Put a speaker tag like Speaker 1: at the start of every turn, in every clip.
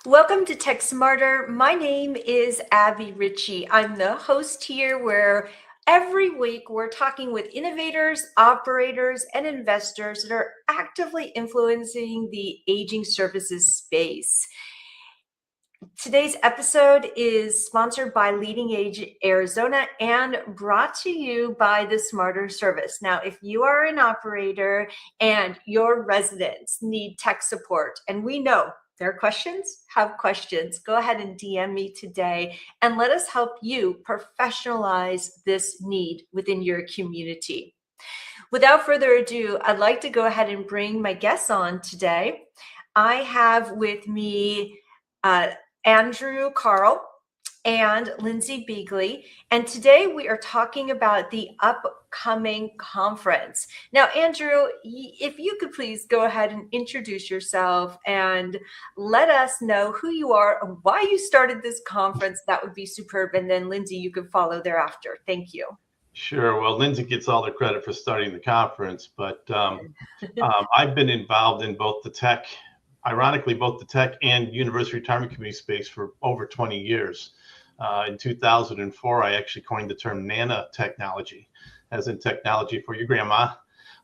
Speaker 1: Welcome to Tech Smarter. My name is Abby Ritchie. I'm the host here where every week we're talking with innovators, operators, and investors that are actively influencing the aging services space. Today's episode is sponsored by Leading Age Arizona and brought to you by the Smarter Service. Now, if you are an operator and your residents need tech support, and we know there are questions, have questions, go ahead and DM me today and let us help you professionalize this need within your community. Without further ado, I'd like to go ahead and bring my guests on today. I have with me Andrew Carle and Lindsey Beagley. And today we are talking about the upcoming conference. Now, Andrew, if you could please go ahead and introduce yourself and let us know who you are and why you started this conference, that would be superb. And then Lindsey, you can follow thereafter. Thank you.
Speaker 2: Sure. Well, Lindsey gets all the credit for starting the conference, but I've been involved in both the tech and university retirement community space for over 20 years. In 2004, I actually coined the term nanotechnology, as in technology for your grandma.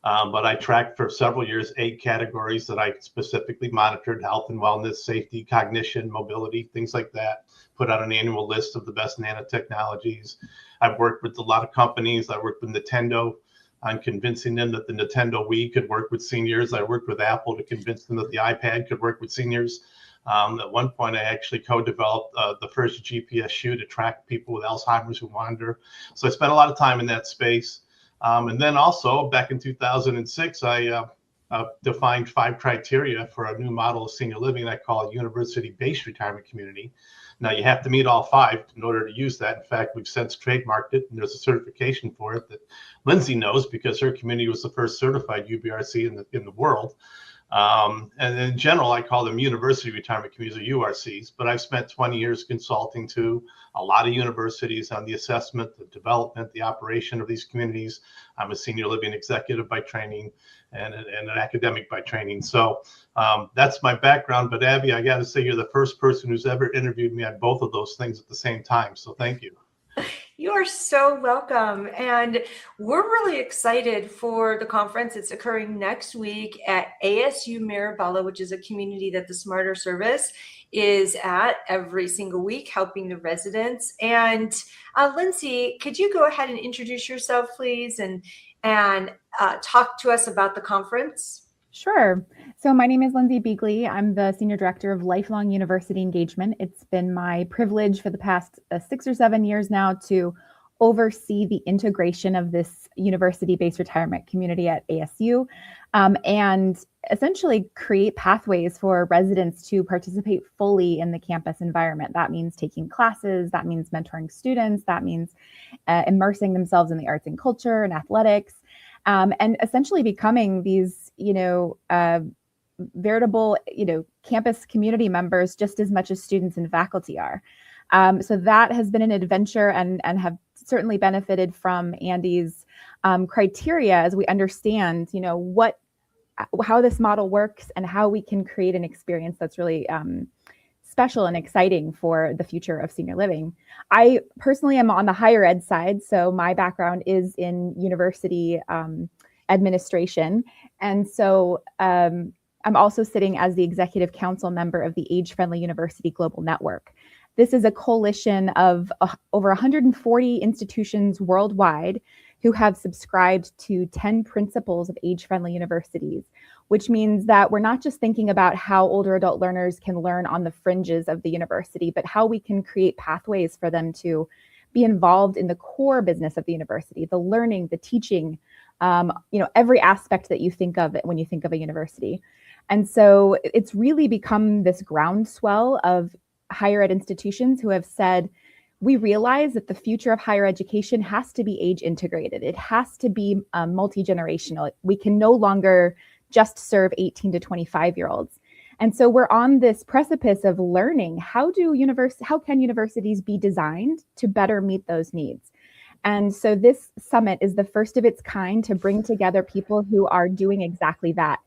Speaker 2: But I tracked for several years 8 categories that I specifically monitored: health and wellness, safety, cognition, mobility, things like that. Put out an annual list of the best nanotechnologies. I've worked with a lot of companies. I worked with Nintendo on convincing them that the Nintendo Wii could work with seniors. I worked with Apple to convince them that the iPad could work with seniors. At one point, I actually co-developed the first GPS shoe to track people with Alzheimer's who wander. So I spent a lot of time in that space. And then also back in 2006, I defined 5 criteria for a new model of senior living I call a university-based retirement community. Now, you have to meet all 5 in order to use that. In fact, we've since trademarked it, and there's a certification for it that Lindsey knows because her community was the first certified UBRC in the world. And in general, I call them university retirement communities, or URCs, but I've spent 20 years consulting to a lot of universities on the assessment, the development, the operation of these communities. I'm a senior living executive by training and an academic by training. So that's my background. But Abby, I got to say, you're the first person who's ever interviewed me on both of those things at the same time. So thank you.
Speaker 1: You are so welcome. And we're really excited for the conference. It's occurring next week at ASU Mirabella, which is a community that the Smarter Service is at every single week, helping the residents. And Lindsey, could you go ahead and introduce yourself, please, and talk to us about the conference?
Speaker 3: Sure. So my name is Lindsey Beagley. I'm the Senior Director of Lifelong University Engagement. It's been my privilege for the past 6 or 7 years now to oversee the integration of this university-based retirement community at ASU and essentially create pathways for residents to participate fully in the campus environment. That means taking classes, that means mentoring students, that means immersing themselves in the arts and culture and athletics, and essentially becoming these veritable, campus community members just as much as students and faculty are. So that has been an adventure and have certainly benefited from Andy's criteria as we understand, how this model works and how we can create an experience that's really special and exciting for the future of senior living. I personally am on the higher ed side, so my background is in university administration. And so I'm also sitting as the executive council member of the Age Friendly University Global Network. This is a coalition of over 140 institutions worldwide who have subscribed to 10 principles of age-friendly universities, which means that we're not just thinking about how older adult learners can learn on the fringes of the university, but how we can create pathways for them to be involved in the core business of the university, the learning, the teaching, every aspect that you think of when you think of a university. And so it's really become this groundswell of higher ed institutions who have said, we realize that the future of higher education has to be age integrated. It has to be multi-generational. We can no longer just serve 18 to 25-year-olds. And so we're on this precipice of learning how can universities be designed to better meet those needs. And so this summit is the first of its kind to bring together people who are doing exactly that.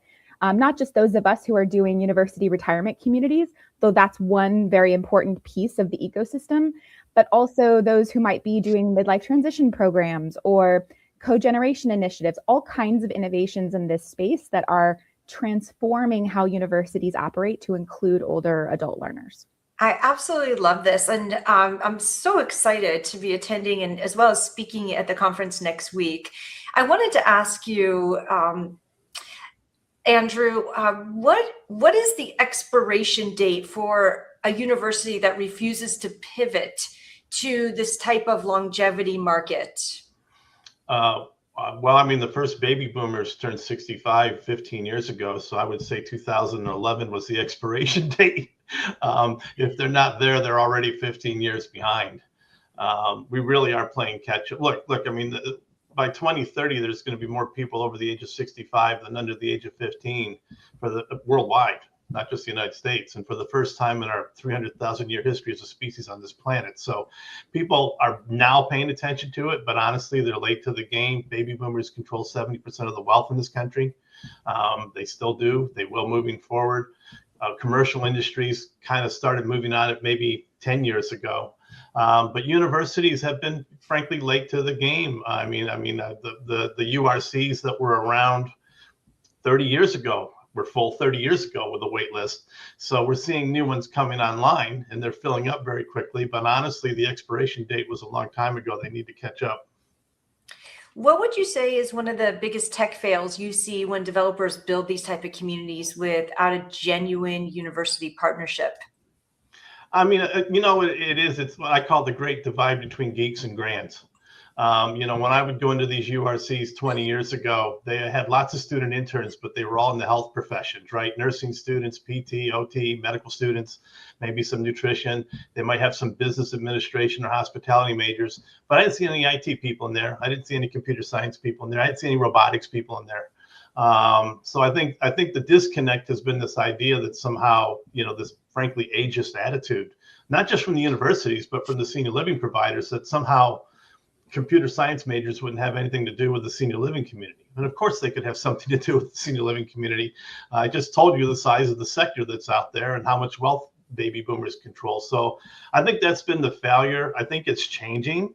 Speaker 3: not just those of us who are doing university retirement communities, though that's one very important piece of the ecosystem, but also those who might be doing midlife transition programs or cogeneration initiatives, all kinds of innovations in this space that are transforming how universities operate to include older adult learners.
Speaker 1: I absolutely love this. And I'm so excited to be attending and as well as speaking at the conference next week. I wanted to ask you, Andrew, what is the expiration date for a university that refuses to pivot to this type of longevity market?
Speaker 2: Well, I mean, the first baby boomers turned 65 15 years ago. So I would say 2011 was the expiration date. If they're not there, they're already 15 years behind. We really are playing catch up. Look, I mean, by 2030, there's going to be more people over the age of 65 than under the age of 15 for the worldwide, not just the United States. And for the first time in our 300,000 year history as a species on this planet. So people are now paying attention to it, but honestly, they're late to the game. Baby boomers control 70% of the wealth in this country. They still do. They will moving forward. Commercial industries kind of started moving on it maybe 10 years ago. But universities have been, frankly, late to the game. I mean, the URCs that were around 30 years ago were full 30 years ago with a wait list. So we're seeing new ones coming online and they're filling up very quickly. But honestly, the expiration date was a long time ago. They need to catch up.
Speaker 1: What would you say is one of the biggest tech fails you see when developers build these type of communities without a genuine university partnership?
Speaker 2: I mean, it's what I call the great divide between geeks and grands. When I would go into these URCs 20 years ago, they had lots of student interns, but they were all in the health professions, right? Nursing students, PT, OT, medical students, maybe some nutrition. They might have some business administration or hospitality majors, but I didn't see any IT people in there. I didn't see any computer science people in there. I didn't see any robotics people in there. So I think the disconnect has been this idea that somehow, this frankly ageist attitude, not just from the universities, but from the senior living providers, that somehow computer science majors wouldn't have anything to do with the senior living community. And of course they could have something to do with the senior living community. I just told you the size of the sector that's out there and how much wealth baby boomers control. So I think that's been the failure. I think it's changing,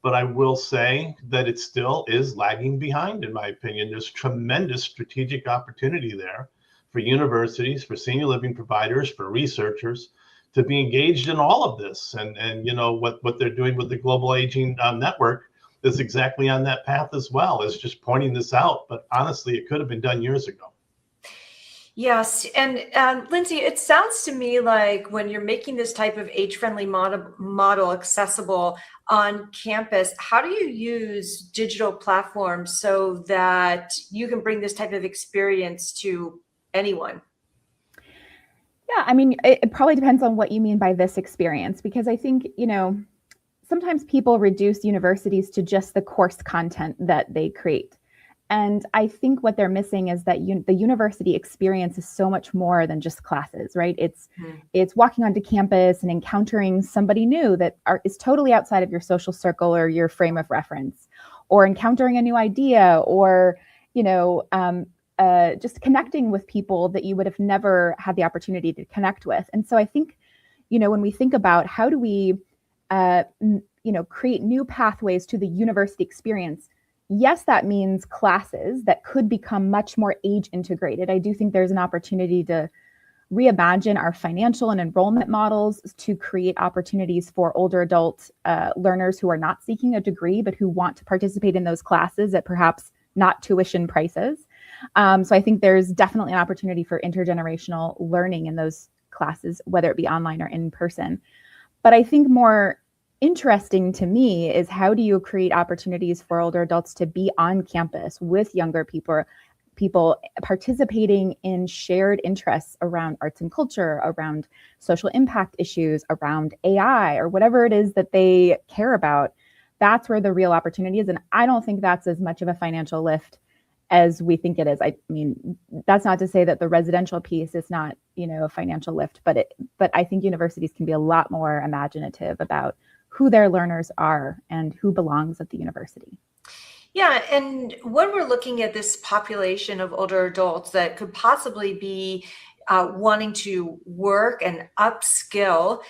Speaker 2: but I will say that it still is lagging behind, in my opinion. There's tremendous strategic opportunity there for universities, for senior living providers, for researchers to be engaged in all of this. And what they're doing with the Global Aging Network is exactly on that path as well, is just pointing this out. But honestly, it could have been done years ago.
Speaker 1: Yes. And Lindsey, it sounds to me like when you're making this type of age-friendly model accessible on campus, how do you use digital platforms so that you can bring this type of experience to anyone?
Speaker 3: Yeah, I mean, it probably depends on what you mean by this experience, because I think, sometimes people reduce universities to just the course content that they create. And I think what they're missing is that the university experience is so much more than just classes, right? It's walking onto campus and encountering somebody new that is totally outside of your social circle or your frame of reference, or encountering a new idea, or, just connecting with people that you would have never had the opportunity to connect with. And so I think, when we think about how do we, create new pathways to the university experience, yes, that means classes that could become much more age integrated. I do think there's an opportunity to reimagine our financial and enrollment models to create opportunities for older adult learners who are not seeking a degree, but who want to participate in those classes at perhaps not tuition prices. So I think there's definitely an opportunity for intergenerational learning in those classes, whether it be online or in person. But I think more interesting to me is how do you create opportunities for older adults to be on campus with younger people participating in shared interests around arts and culture, around social impact issues, around AI, or whatever it is that they care about. That's where the real opportunity is. And I don't think that's as much of a financial lift as we think it is. I mean, that's not to say that the residential piece is not, a financial lift, but I think universities can be a lot more imaginative about who their learners are and who belongs at the university.
Speaker 1: Yeah, and when we're looking at this population of older adults that could possibly be wanting to work and upskill,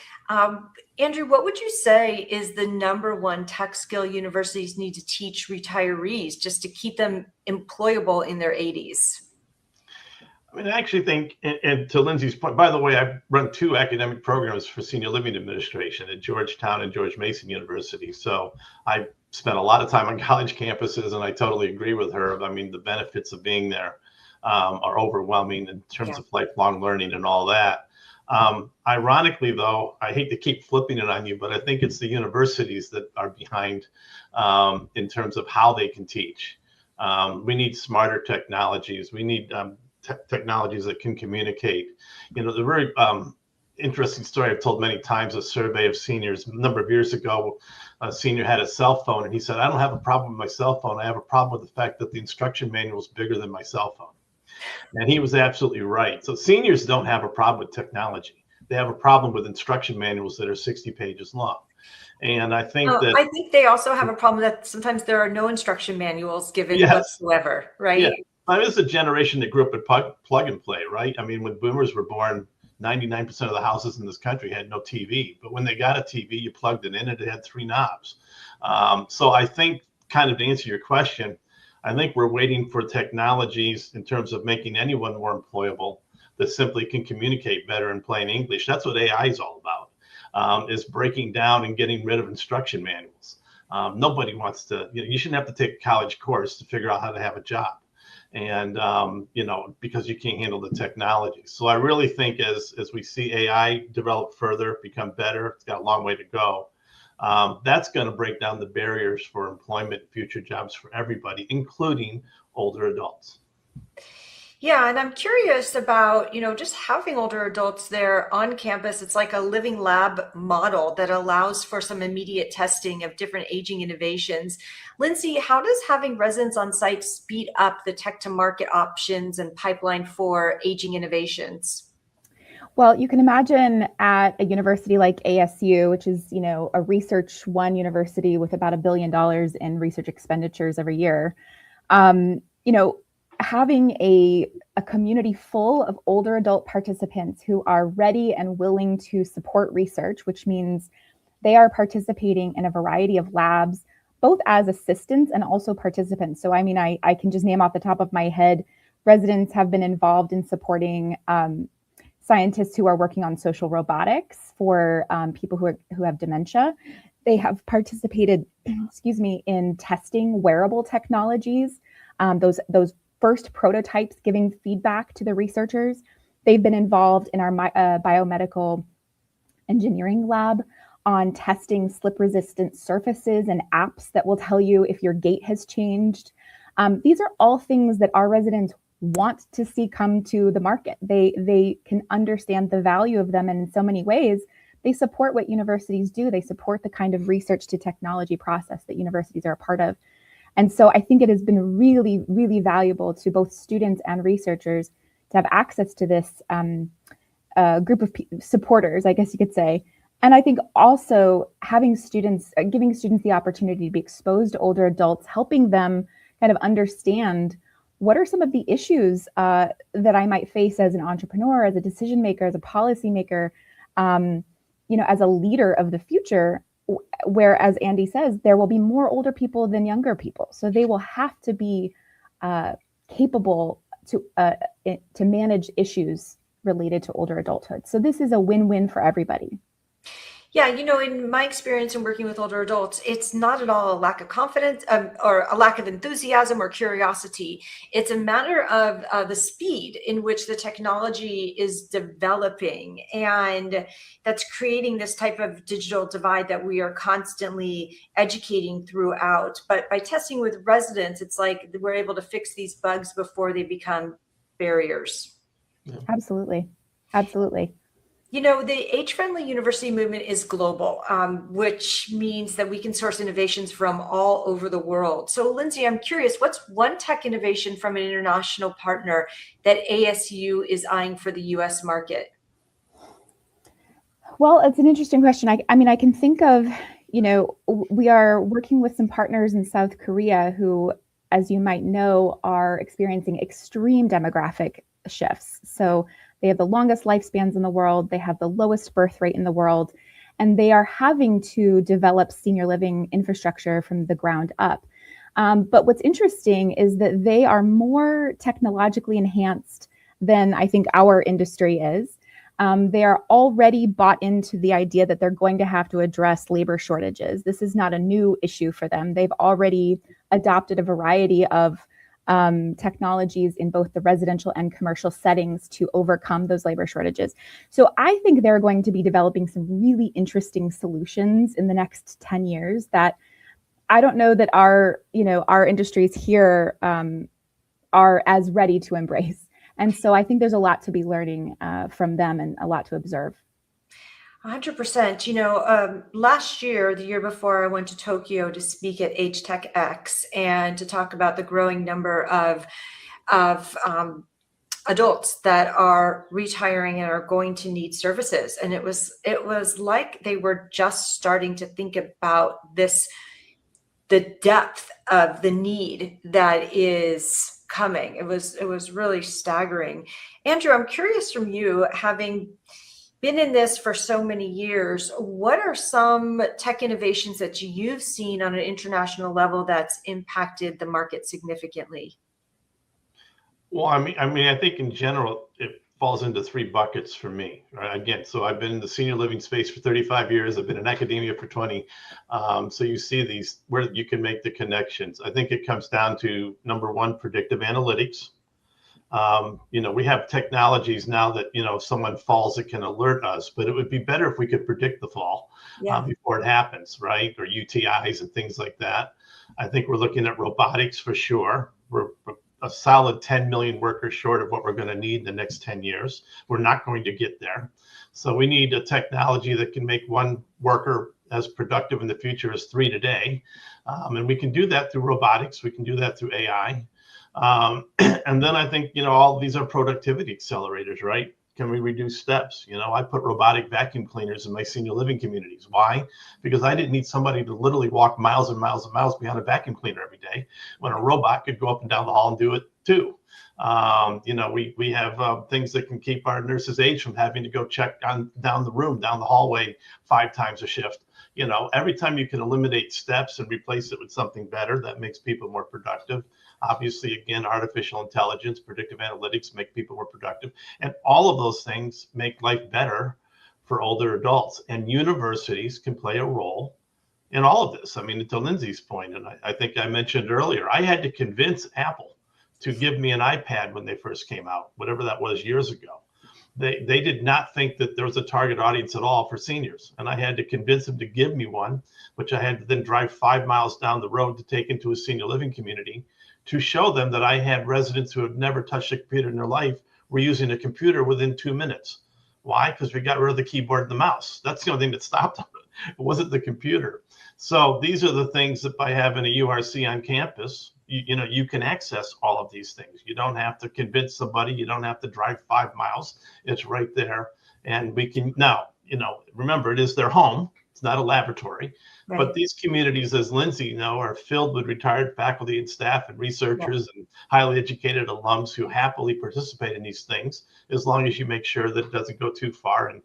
Speaker 1: Andrew, what would you say is the number one tech skill universities need to teach retirees just to keep them employable in their 80s?
Speaker 2: I mean, I actually think, and to Lindsey's point, by the way, I've run 2 academic programs for senior living administration at Georgetown and George Mason University. So I spent a lot of time on college campuses, and I totally agree with her. I mean, the benefits of being there are overwhelming in terms of lifelong learning and all that. Ironically, though, I hate to keep flipping it on you, but I think it's the universities that are behind in terms of how they can teach. We need smarter technologies. We need technologies that can communicate. You know, the very interesting story I've told many times, a survey of seniors a number of years ago, a senior had a cell phone and he said, I don't have a problem with my cell phone. I have a problem with the fact that the instruction manual is bigger than my cell phone. And he was absolutely right. So seniors don't have a problem with technology. They have a problem with instruction manuals that are 60 pages long. And I think
Speaker 1: I think they also have a problem that sometimes there are no instruction manuals given whatsoever, right?
Speaker 2: Yeah. I mean, it's a generation that grew up with plug and play, right? I mean, when boomers were born, 99% of the houses in this country had no TV. But when they got a TV, you plugged it in and it had 3 knobs. So I think, kind of to answer your question, I think we're waiting for technologies in terms of making anyone more employable that simply can communicate better in plain English. That's what AI is all about, is breaking down and getting rid of instruction manuals. Nobody wants to, you shouldn't have to take a college course to figure out how to have a job. And, because you can't handle the technology. So I really think as we see AI develop further, become better, it's got a long way to go. That's going to break down the barriers for employment, future jobs for everybody, including older adults.
Speaker 1: Yeah, and I'm curious about, just having older adults there on campus. It's like a living lab model that allows for some immediate testing of different aging innovations. Lindsey, how does having residents on site speed up the tech to market options and pipeline for aging innovations?
Speaker 3: Well, you can imagine at a university like ASU, which is, a research one university with about $1 billion in research expenditures every year, having a community full of older adult participants who are ready and willing to support research, which means they are participating in a variety of labs, both as assistants and also participants. So, I mean, I can just name off the top of my head, residents have been involved in supporting scientists who are working on social robotics for people who have dementia. They have participated, in testing wearable technologies, those first prototypes, giving feedback to the researchers. They've been involved in our biomedical engineering lab on testing slip-resistant surfaces and apps that will tell you if your gait has changed. These are all things that our residents want to see come to the market. They can understand the value of them, and in so many ways, they support what universities do. They support the kind of research to technology process that universities are a part of. And so I think it has been really, really valuable to both students and researchers to have access to this group of supporters, I guess you could say. And I think also having students, giving students the opportunity to be exposed to older adults, helping them kind of understand what are some of the issues that I might face as an entrepreneur, as a decision maker, as a policymaker, as a leader of the future. Where, as Andy says, there will be more older people than younger people. So they will have to be capable to manage issues related to older adulthood. So this is a win-win for everybody.
Speaker 1: Yeah, in my experience in working with older adults, it's not at all a lack of confidence or a lack of enthusiasm or curiosity. It's a matter of the speed in which the technology is developing, and that's creating this type of digital divide that we are constantly educating throughout. But by testing with residents, it's like we're able to fix these bugs before they become barriers.
Speaker 3: Yeah. Absolutely. Absolutely.
Speaker 1: The age-friendly university movement is global, which means that we can source innovations from all over the world. So, Lindsey, I'm curious, what's one tech innovation from an international partner that ASU is eyeing for the U.S. market?
Speaker 3: Well, it's an interesting question. I mean, I can think of, We are working with some partners in South Korea who, as you might know, are experiencing extreme demographic shifts. So they have the longest lifespans in the world, they have the lowest birth rate in the world, and they are having to develop senior living infrastructure from the ground up. But what's interesting is that they are more technologically enhanced than I think our industry is. They are already bought into the idea that they're going to have to address labor shortages. This is not a new issue for them. They've already adopted a variety of technologies in both the residential and commercial settings to overcome those labor shortages. So I think they're going to be developing some really interesting solutions in the next 10 years that I don't know that our industries here are as ready to embrace. And so I think there's a lot to be learning from them and a lot to observe.
Speaker 1: 100%. Last year, the year before, I went to Tokyo to speak at Age Tech X and to talk about the growing number of adults that are retiring and are going to need services. And it was like they were just starting to think about the depth of the need that is coming. It was really staggering. Andrew, I'm curious from you, having been in this for so many years, what are some tech innovations that you've seen on an international level that's impacted the market significantly?
Speaker 2: Well, I mean, I think in general, it falls into three buckets for me, right? Again, so I've been in the senior living space for 35 years. I've been in academia for 20. So you see these where you can make the connections. I think it comes down to number one, predictive analytics. We have technologies now that, if someone falls, it can alert us, but it would be better if we could predict the fall before it happens, right? Or UTIs and things like that. I think we're looking at robotics for sure. We're a solid 10 million workers short of what we're going to need in the next 10 years. We're not going to get there. So we need a technology that can make one worker as productive in the future as 3 today. And we can do that through robotics. We can do that through AI. And then I think, all these are productivity accelerators, right? Can we reduce steps? I put robotic vacuum cleaners in my senior living communities. Why? Because I didn't need somebody to literally walk miles and miles and miles behind a vacuum cleaner every day, when a robot could go up and down the hall and do it too. We have things that can keep our nurses' aides from having to go check down the room, down the hallway 5 times a shift. Every time you can eliminate steps and replace it with something better, that makes people more productive. Obviously, again, artificial intelligence, predictive analytics make people more productive. And all of those things make life better for older adults. And universities can play a role in all of this. I mean, to Lindsey's point, and I think I mentioned earlier, I had to convince Apple to give me an iPad when they first came out, whatever that was years ago. They did not think that there was a target audience at all for seniors. And I had to convince them to give me one, which I had to then drive 5 miles down the road to take into a senior living community to show them that I had residents who had never touched a computer in their life were using a computer within 2 minutes. Why? Because we got rid of the keyboard and the mouse. That's the only thing that stopped them. It wasn't the computer. So these are the things that by having a URC on campus, you can access all of these things. You don't have to convince somebody. You don't have to drive 5 miles. It's right there. And we can now, remember, it is their home. It's not a laboratory. Right. But these communities, as Lindsey are filled with retired faculty and staff and researchers and highly educated alums who happily participate in these things, as long as you make sure that it doesn't go too far and,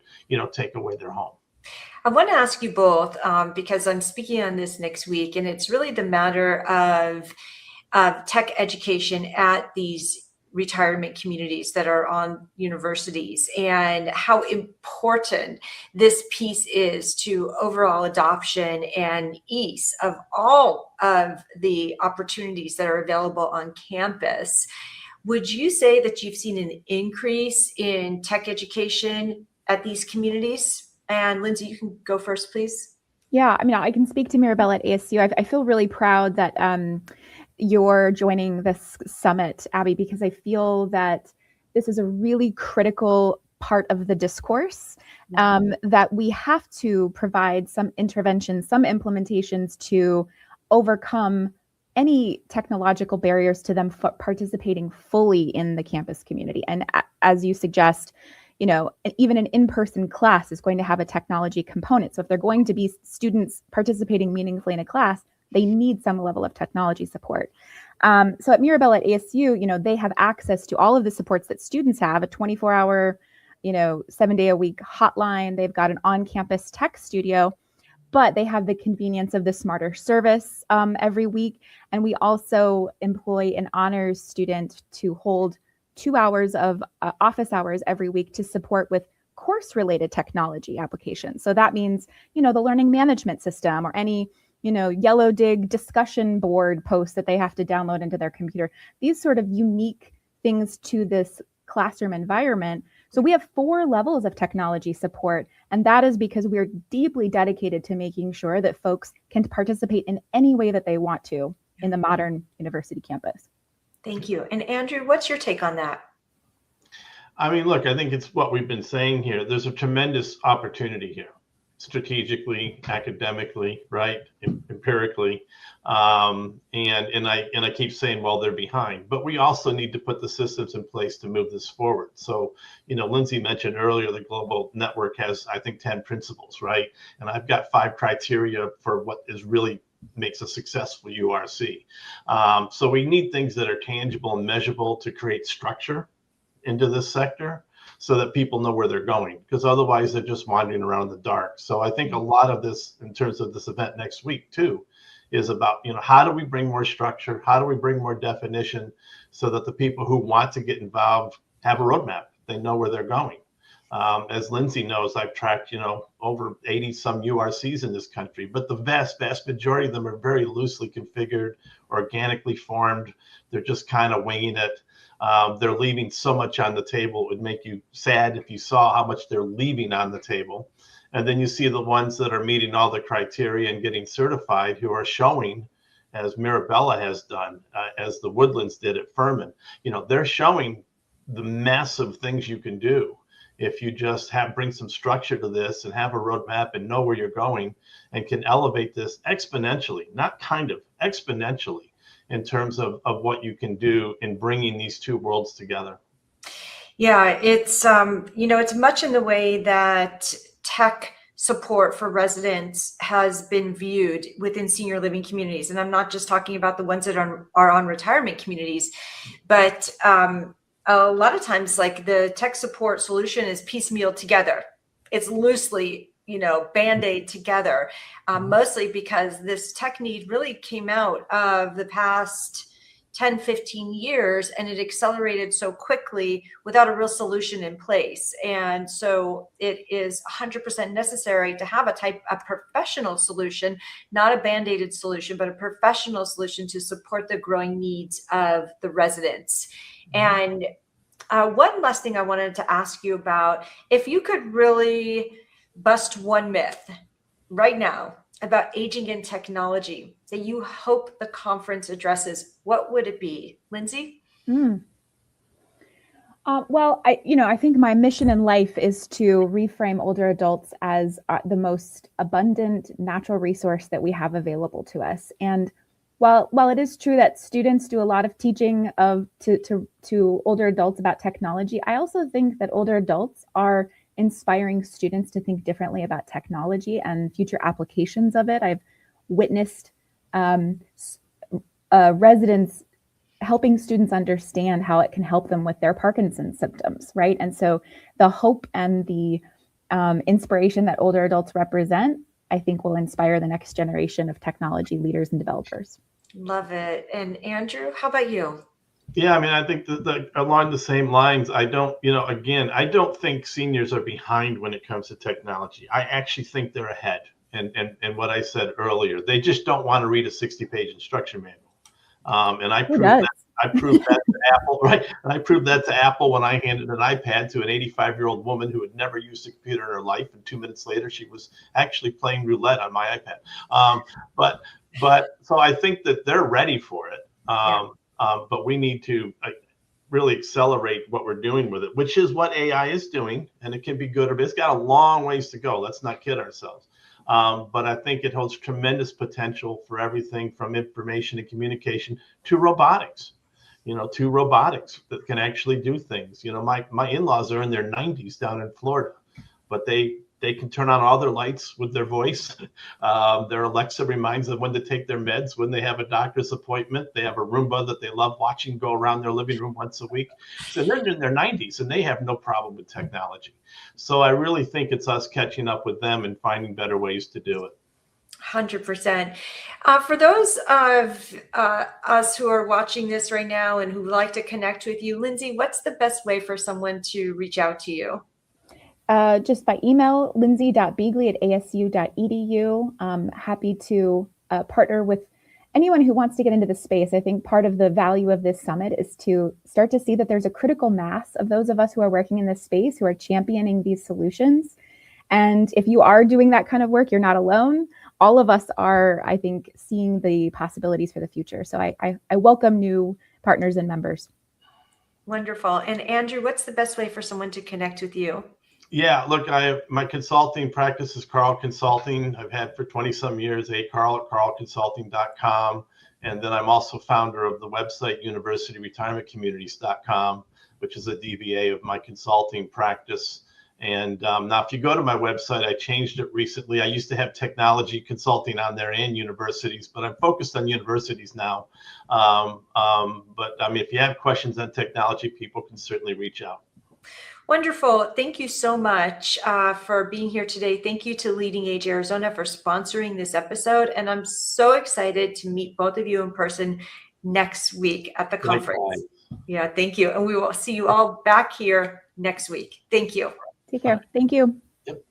Speaker 2: take away their home.
Speaker 1: I want to ask you both, because I'm speaking on this next week, and it's really the matter of tech education at these retirement communities that are on universities, and how important this piece is to overall adoption and ease of all of the opportunities that are available on campus. Would you say that you've seen an increase in tech education at these communities? And Lindsey, you can go first, please.
Speaker 3: Yeah, I can speak to Mirabella at ASU. I feel really proud that you're joining this summit, Abby, because I feel that this is a really critical part of the discourse, that we have to provide some interventions, some implementations to overcome any technological barriers to them participating fully in the campus community. And as you suggest, even an in-person class is going to have a technology component. So if they're going to be students participating meaningfully in a class, they need some level of technology support. So at Mirabella at ASU, they have access to all of the supports that students have, a 24-hour, 7-day-a-week hotline. They've got an on-campus tech studio, but they have the convenience of the smarter service every week. And we also employ an honors student to hold 2 hours of office hours every week to support with course-related technology applications. So that means, the learning management system or any, yellow dig discussion board posts that they have to download into their computer. These sort of unique things to this classroom environment. So we have 4 levels of technology support, and that is because we're deeply dedicated to making sure that folks can participate in any way that they want to in the modern university campus.
Speaker 1: Thank you. And Andrew, what's your take on that?
Speaker 2: I mean, look, I think it's what we've been saying here. There's a tremendous opportunity here, strategically, academically, right, empirically, and I keep saying, well, they're behind, but we also need to put the systems in place to move this forward. So, Lindsey mentioned earlier, the global network has, I think, 10 principles, right, and I've got 5 criteria for what is really makes a successful URC. So we need things that are tangible and measurable to create structure into this sector so that people know where they're going, because otherwise they're just wandering around in the dark. So I think a lot of this, in terms of this event next week too, is about, how do we bring more structure? How do we bring more definition so that the people who want to get involved have a roadmap? They know where they're going. As Lindsey knows, I've tracked, over 80 some URCs in this country, but the vast majority of them are very loosely configured, organically formed. They're just kind of winging it. They're leaving so much on the table. It would make you sad if you saw how much they're leaving on the table. And then you see the ones that are meeting all the criteria and getting certified, who are showing, as Mirabella has done, as the Woodlands did at Furman, they're showing the massive things you can do if you just bring some structure to this and have a roadmap and know where you're going, and can elevate this exponentially, not kind of, exponentially, in terms of what you can do in bringing these 2 worlds together.
Speaker 1: Yeah, it's it's much in the way that tech support for residents has been viewed within senior living communities. And I'm not just talking about the ones that are on retirement communities, but a lot of times, like, the tech support solution is piecemeal together. It's loosely, Band-Aid together, mostly because this tech need really came out of the past 10, 15 years, and it accelerated so quickly without a real solution in place. And so it is 100% necessary to have a professional solution, not a band-aided solution, but a professional solution to support the growing needs of the residents. And one last thing I wanted to ask you about, if you could really bust one myth right now about aging in technology that you hope the conference addresses, what would it be? Lindsey?
Speaker 3: Well, I think my mission in life is to reframe older adults as the most abundant natural resource that we have available to us. And while it is true that students do a lot of teaching to older adults about technology, I also think that older adults are inspiring students to think differently about technology and future applications of it. I've witnessed residents helping students understand how it can help them with their Parkinson's symptoms, right? And so the hope and the inspiration that older adults represent, I think, will inspire the next generation of technology leaders and developers.
Speaker 1: Love it. And Andrew, how about you?
Speaker 2: Yeah, I mean, I think that along the same lines, I don't think seniors are behind when it comes to technology. I actually think they're ahead. And what I said earlier, they just don't want to read a 60-page instruction manual. And I proved that to Apple, right? And I proved that to Apple when I handed an iPad to an 85-year-old woman who had never used a computer in her life. And 2 minutes later, she was actually playing roulette on my iPad. But so I think that they're ready for it. But we need to really accelerate what we're doing with it, which is what AI is doing. And it can be good, or it's got a long ways to go. Let's not kid ourselves. But I think it holds tremendous potential for everything from information and communication to robotics. to robotics that can actually do things. My in-laws are in their 90s down in Florida, but they can turn on all their lights with their voice. Their Alexa reminds them when to take their meds, when they have a doctor's appointment. They have a Roomba that they love watching go around their living room once a week. So they're in their 90s and they have no problem with technology. So I really think it's us catching up with them and finding better ways to do it.
Speaker 1: 100%. For those of us who are watching this right now and who would like to connect with you, Lindsey, what's the best way for someone to reach out to you?
Speaker 3: Just by email, lindsey.beagley@asu.edu. Happy to partner with anyone who wants to get into the space. I think part of the value of this summit is to start to see that there's a critical mass of those of us who are working in this space, who are championing these solutions. And if you are doing that kind of work, you're not alone. All of us are, I think, seeing the possibilities for the future. So I welcome new partners and members.
Speaker 1: Wonderful. And Andrew, what's the best way for someone to connect with you?
Speaker 2: Yeah, look, my consulting practice is Carle Consulting. I've had for 20 some years, carle@carleconsulting.com. And then I'm also founder of the website universityretirementcommunities.com, which is a DBA of my consulting practice. And now if you go to my website, I changed it recently. I used to have technology consulting on there and universities, but I'm focused on universities now. But if you have questions on technology, people can certainly reach out.
Speaker 1: Wonderful. Thank you so much for being here today. Thank you to Leading Age Arizona for sponsoring this episode. And I'm so excited to meet both of you in person next week at the conference.
Speaker 2: Likewise.
Speaker 1: Yeah, thank you. And we will see you all back here next week. Thank you.
Speaker 3: Take care. Thank you.
Speaker 2: Yep.